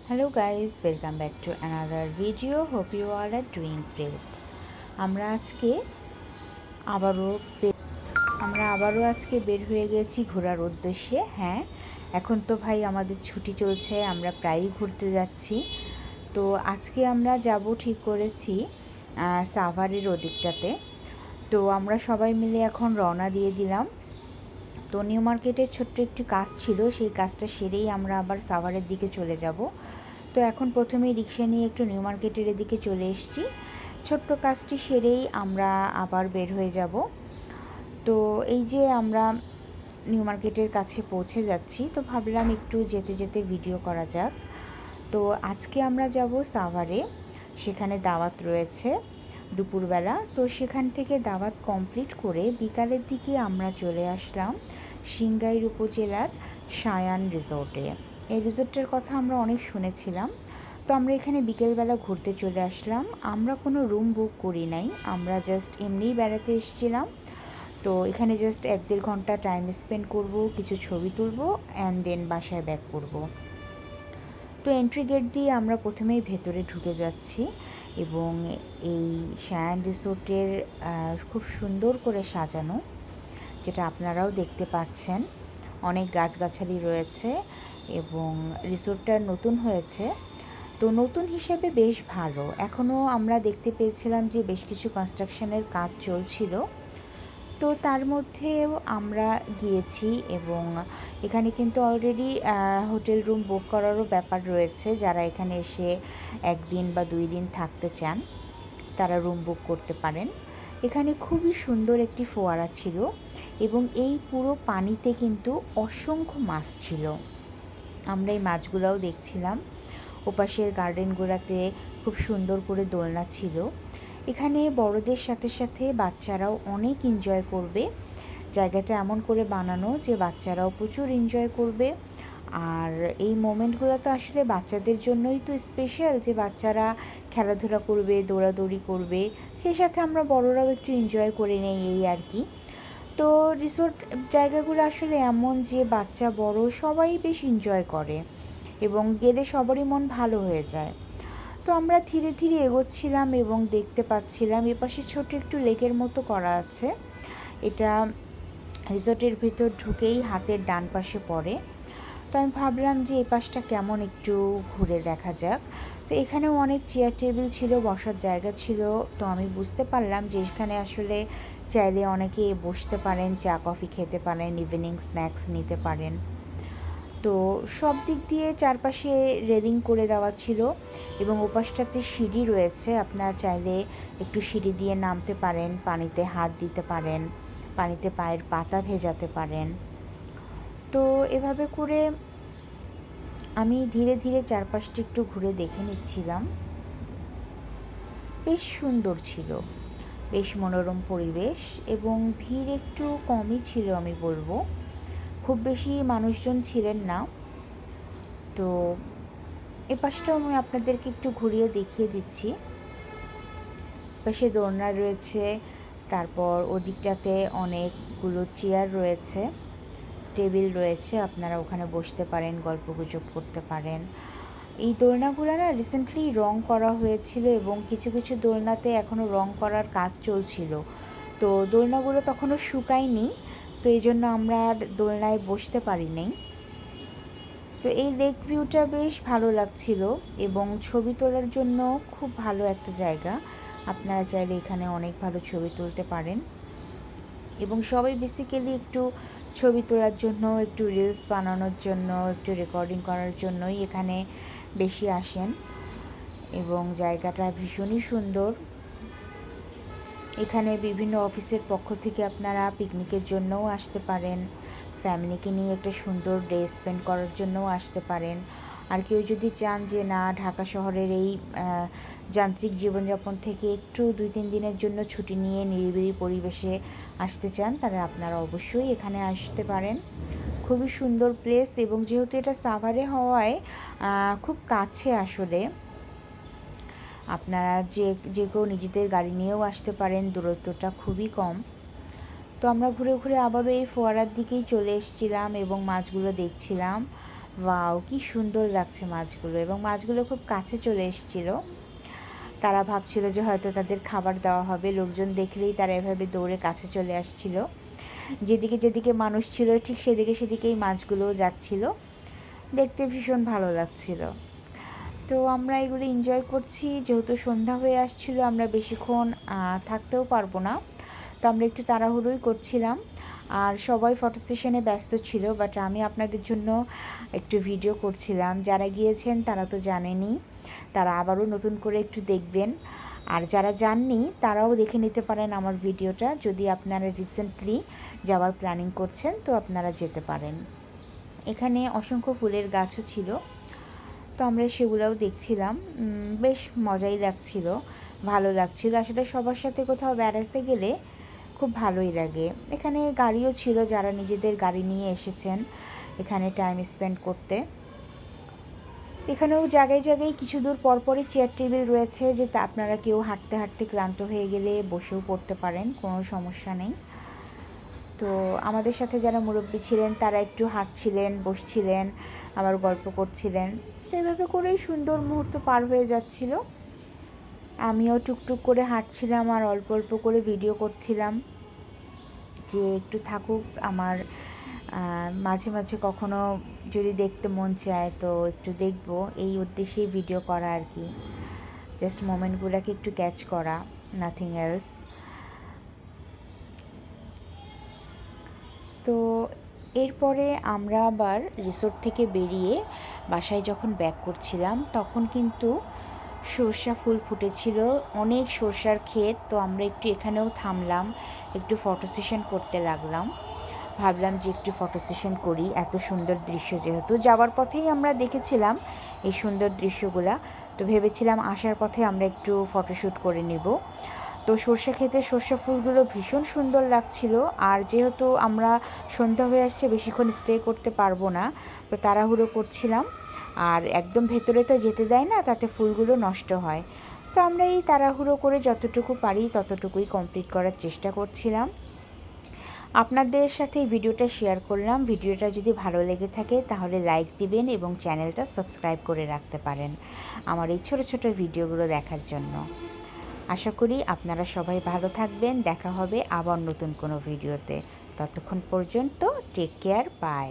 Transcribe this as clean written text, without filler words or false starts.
Hello guys, welcome back to another video. Hope you all are doing great. আমরা আজকে আবারও বের হয়ে গেছি ঘোরার উদ্দেশ্যে। হ্যাঁ, এখন তো ভাই আমাদের ছুটি চলছে, আমরা প্রায়ই ঘুরতে যাচ্ছি। তো আজকে আমরা যাব ঠিক করেছি সাভারের ওদিকটাতে। তো আমরা সবাই মিলে এখন রওনা দিয়ে দিলাম। তো নিউ মার্কেটের ছোট্ট একটি কাজ ছিল, সেই কাজটা সেরেই আমরা আবার সাভারের দিকে চলে যাব। তো এখন প্রথমেই রিক্সা নিয়ে একটু নিউ মার্কেটের এদিকে চলে এসেছি। ছোট্ট কাজটি সেরেই আমরা আবার বের হয়ে যাব। তো এই যে আমরা নিউ মার্কেটের কাছে পৌঁছে যাচ্ছি, তো ভাবলাম একটু যেতে যেতে ভিডিও করা যাক। তো আজকে আমরা যাব সাভারে, সেখানে দাওয়াত রয়েছে দুপুরবেলা। তো সেখান থেকে দাওয়াত কমপ্লিট করে বিকালের দিকে আমরা চলে আসলাম সিংগাইর উপজেলার সায়ান রিসোর্টে। এই রিসোর্টের কথা আমরা অনেক শুনেছিলাম। তো আমরা এখানে বিকেলবেলা ঘুরতে চলে আসলাম। আমরা কোনো রুম বুক করি নাই, আমরা জাস্ট এমনিই বেড়াতে এসেছিলাম। তো এখানে জাস্ট 1-1.5 ঘন্টা টাইম স্পেন্ড করব, কিছু ছবি তুলব অ্যান্ড দেন বাসায় ব্যাক করব। তো এন্ট্রি গেট দিয়ে আমরা প্রথমেই ভেতরে ঢুকে যাচ্ছি এবং এই সায়ান রিসোর্টের খুব সুন্দর করে সাজানো, যেটা আপনারাও দেখতে পাচ্ছেন। অনেক গাছগাছালি রয়েছে এবং রিসোর্টটা নতুন হয়েছে। তো নতুন হিসেবে বেশ ভালো। এখনও আমরা দেখতে পেয়েছিলাম যে বেশ কিছু কনস্ট্রাকশনের কাজ চলছিল। তো তার মধ্যেও আমরা গিয়েছি এবং এখানে কিন্তু অলরেডি হোটেল রুম বুক করারও ব্যাপার রয়েছে। যারা এখানে এসে 1 দিন বা 2 দিন থাকতে চান তারা রুম বুক করতে পারেন। এখানে খুবই সুন্দর একটি ফোয়ারা ছিল এবং এই পুরো পানিতে কিন্তু অসংখ্য মাছ ছিল। আমরা এই মাছগুলোও দেখছিলাম। ওপাশের গার্ডেনগুলোতে খুব সুন্দর করে দোলনা ছিল। এখানে বড়দের সাথে সাথে বাচ্চারাও অনেক এনজয় করবে। জায়গাটা এমন করে বানানো যে বাচ্চারাও প্রচুর এনজয় করবে। আর এই মোমেন্টগুলো তো আসলে বাচ্চাদের জন্যই তো স্পেশাল, যে বাচ্চারা খেলাধুলা করবে, দৌড়াদৌড়ি করবে, সেই সাথে আমরা বড়রাও একটু এনজয় করে নেই, এই আর কি। তো রিসোর্ট জায়গাগুলো আসলে এমন যে বাচ্চা বড় সবাই বেশ এনজয় করে এবং গেলে সবারই মন ভালো হয়ে যায়। তো আমরা ধীরে ধীরে এগোচ্ছিলাম এবং দেখতে পাচ্ছিলাম এপাশে ছোট একটু লেকের মতো করা আছে। এটা রিসোর্টের ভিতর ঢুকেই হাতের ডান পাশে পড়ে। তো আমি ভাবলাম যে এই পাশটা কেমন, একটু ঘুরে দেখা যাক। তো এখানেও অনেক চেয়ার টেবিল ছিল, বসার জায়গা ছিল। তো আমি বুঝতে পারলাম যে এখানে আসলে চাইলে অনেকে বসতে পারেন, চা কফি খেতে পারেন, ইভিনিং স্ন্যাক্স নিতে পারেন। তো সব দিক দিয়ে চারপাশে রেলিং করে দেওয়া ছিল এবং ওপাশটাতে সিঁড়ি রয়েছে। আপনারা চাইলে একটু সিঁড়ি দিয়ে নামতে পারেন, পানিতে হাত দিতে পারেন, পানিতে পায়ের পাতা ভেজাতে পারেন। তো এভাবে করে আমি ধীরে ধীরে চারপাশটা একটু ঘুরে দেখে নিচ্ছিলাম। বেশ সুন্দর ছিল, বেশ মনোরম পরিবেশ এবং ভিড় একটু কমই ছিল আমি বলবো, খুব বেশি মানুষজন ছিলেন না। তো এ পাশটাও আমি আপনাদেরকে একটু ঘুরিয়ে দেখিয়ে দিচ্ছি। পাশে দোলনা রয়েছে, তারপর ওদিকটাতে অনেকগুলো চেয়ার রয়েছে, টেবিল রয়েছে, আপনারা ওখানে বসতে পারেন, গল্পগুজব করতে পারেন। এই দোলনাগুলো না রিসেন্টলি রং করা হয়েছিল এবং কিছু কিছু দোলনাতে এখনও রং করার কাজ চলছিল। তো দোলনাগুলো তখনও শুকায়নি, তো এই জন্য আমরা আর দোলনায় বসতে পারিনি। তো এই লেক ভিউটা বেশ ভালো লাগছিল এবং ছবি তোলার জন্য খুব ভালো একটা জায়গা। আপনারা চাইলে এখানে অনেক ভালো ছবি তুলতে পারেন এবং সবাই বেসিক্যালি একটু ছবি তোলার জন্য, একটু রিলস বানানোর জন্য, একটু রেকর্ডিং করার জন্যই এখানে বেশি আসেন এবং জায়গাটা ভীষণই সুন্দর। এখানে বিভিন্ন অফিসের পক্ষ থেকে আপনারা পিকনিকের জন্যও আসতে পারেন, ফ্যামিলিকে নিয়ে একটা সুন্দর ডে স্পেন্ড করার জন্যও আসতে পারেন। আর কেউ যদি চান যে না, ঢাকা শহরের এই যান্ত্রিক জীবনযাপন থেকে একটু 2-3 দিনের জন্য ছুটি নিয়ে নিরিবিলি পরিবেশে আসতে চান, তারা আপনারা অবশ্যই এখানে আসতে পারেন। খুবই সুন্দর প্লেস এবং যেহেতু এটা সাভারে হওয়ায় খুব কাছে আসলে। আপনারা যে কেউ নিজেদের গাড়ি নিয়েও আসতে পারেন, দূরত্বটা খুবই কম। তো আমরা ঘুরে ঘুরে আবারও এই ফোয়ারার দিকেই চলে এসেছিলাম এবং মাছগুলো দেখছিলাম। ওয়াও, কি সুন্দর লাগছে মাছগুলো, এবং মাছগুলো খুব কাছে চলে এসেছিলো। তারা ভাবছিল যে হয়তো তাদের খাবার দেওয়া হবে, লোকজন দেখলেই তারা এভাবে দৌড়ে কাছে চলে আসছিল। যেদিকে যেদিকে মানুষ ছিল ঠিক সেদিকে সেদিকেই মাছগুলো যাচ্ছিল, দেখতে ভীষণ ভালো লাগছিল। তো আমরা এগুলো এনজয় করছি। যেহেতু সন্ধ্যা হয়ে আসছিল, আমরা বেশিক্ষণ থাকতেও পারবো না, তো আমরা একটু তাড়াহুড়োই করছিলাম। আর সবাই ফটো সেশনে ব্যস্ত ছিল, বাট আমি আপনাদের জন্য একটু ভিডিও করছিলাম। যারা গিয়েছেন তারা তো জানেনই, তারা আবারও নতুন করে একটু দেখবেন। আর যারা যাননি তারাও দেখে নিতে পারেন আমার ভিডিওটা, যদি আপনারা রিসেন্টলি যাওয়ার প্ল্যানিং করছেন তো আপনারা যেতে পারেন। এখানে অসংখ্য ফুলের গাছও ছিল, তো আমরা সেগুলোও দেখছিলাম। বেশ মজাই লাগছিল, ভালো লাগছিল। আসলে সবার সাথে কোথাও বেড়াতে গেলে খুব ভালোই লাগে। এখানে গাড়িও ছিল, যারা নিজেদের গাড়ি নিয়ে এসেছেন এখানে টাইম স্পেন্ড করতে। এখানেও জায়গায় জায়গায় কিছু দূর পরপরই চেয়ার টেবিল রয়েছে, যে আপনারা কেউ হাঁটতে হাঁটতে ক্লান্ত হয়ে গেলে বসেও পড়তে পারেন, কোনো সমস্যা নেই। তো আমাদের সাথে যারা মুরব্বী ছিলেন তারা একটু হাঁটছিলেন, বসছিলেন, আবার গল্প করছিলেন। তো এভাবে করেই সুন্দর মুহূর্ত পার হয়ে যাচ্ছিল। আমিও টুকটুক করে হাঁটছিলাম আর অল্প অল্প করে ভিডিও করছিলাম, যে একটু থাকুক আমার, মাঝে মাঝে কখনো যদি দেখতে মন চায় তো একটু দেখব, এই উদ্দেশ্যেই ভিডিও করা আর কি। জাস্ট মোমেন্টগুলোকে একটু ক্যাচ করা, নাথিং এলস। তো এরপরে আমরা আবার রিসোর্ট থেকে বেরিয়ে বাসায় যখন ব্যাক করছিলাম, তখন কিন্তু সর্ষা ফুল ফুটেছিল, অনেক সর্ষার ক্ষেত। তো আমরা একটু এখানেও থামলাম, একটু ফটো সেশন করতে লাগলাম। ভাবলাম যে একটু ফটো সেশন করি, এত সুন্দর দৃশ্য, যেহেতু যাওয়ার পথেই আমরা দেখেছিলাম এই সুন্দর দৃশ্যগুলা, তো ভেবেছিলাম আসার পথে আমরা একটু ফটোশ্যুট করে নেব। তো সর্ষে খেতে সর্ষে ফুলগুলো ভীষণ সুন্দর লাগছিল। আর যেহেতু আমরা সন্ধ্যা হয়ে আসছে, বেশিক্ষণ স্টে করতে পারবো না, তো তাড়াহুড়ো করছিলাম। আর একদম ভেতরে তো যেতে দেয় না, তাতে ফুলগুলো নষ্ট হয়। তো আমরা এই তাড়াহুড়ো করে যতটুকু পারি ততটুকুই কমপ্লিট করার চেষ্টা করছিলাম। আপনাদের সাথে এই ভিডিওটা শেয়ার করলাম। ভিডিওটা যদি ভালো লেগে থাকে তাহলে লাইক দিবেন এবং চ্যানেলটা সাবস্ক্রাইব করে রাখতে পারেন আমার এই ছোট ছোট ভিডিওগুলো দেখার জন্য। আশা করি আপনারা সবাই ভালো থাকবেন। দেখা হবে আবার নতুন কোনো ভিডিওতে। ততক্ষণ পর্যন্ত টেক কেয়ার, বাই।